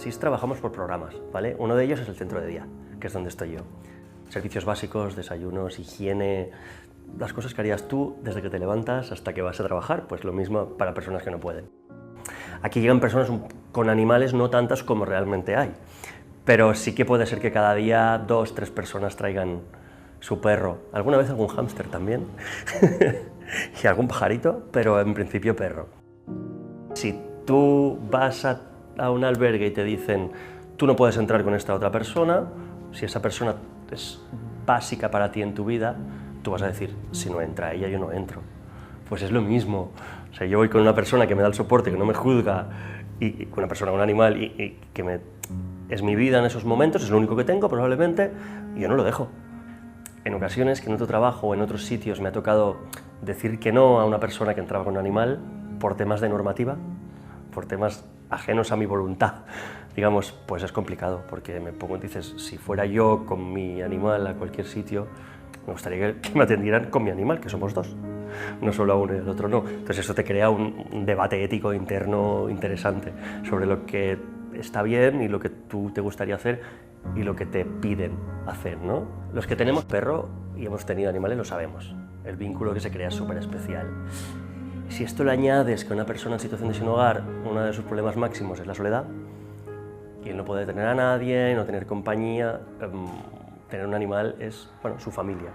SIS trabajamos por programas, ¿vale? Uno de ellos es el centro de día, que es donde estoy yo. Servicios básicos, desayunos, higiene, las cosas que harías tú desde que te levantas hasta que vas a trabajar, pues lo mismo para personas que no pueden. Aquí llegan personas con animales, no tantas como realmente hay, pero sí que puede ser que cada día 2 o 3 personas traigan su perro, alguna vez algún hámster también, y algún pajarito, pero en principio perro. Si tú vas a un albergue y te dicen tú no puedes entrar con esta otra persona, si esa persona es básica para ti en tu vida, tú vas a decir, si no entra ella, yo no entro. Pues es lo mismo. O sea, yo voy con una persona que me da el soporte, que no me juzga, y con una persona, un animal, y que es mi vida en esos momentos, es lo único que tengo probablemente, y yo no lo dejo. En ocasiones que en otro trabajo o en otros sitios me ha tocado decir que no a una persona que entraba con un animal por temas de normativa, por temas ajenos a mi voluntad, digamos, pues es complicado, porque me pongo, dices, si fuera yo con mi animal a cualquier sitio, me gustaría que me atendieran con mi animal, que somos dos, no solo a uno y al otro no. Entonces eso te crea un debate ético interno interesante sobre lo que está bien y lo que tú te gustaría hacer y lo que te piden hacer, ¿no? Los que tenemos perro y hemos tenido animales lo sabemos, el vínculo que se crea es súper especial. Si esto le añades que una persona en situación de sin hogar, uno de sus problemas máximos es la soledad, y él no puede tener a nadie, no tener compañía, tener un animal es, bueno, su familia.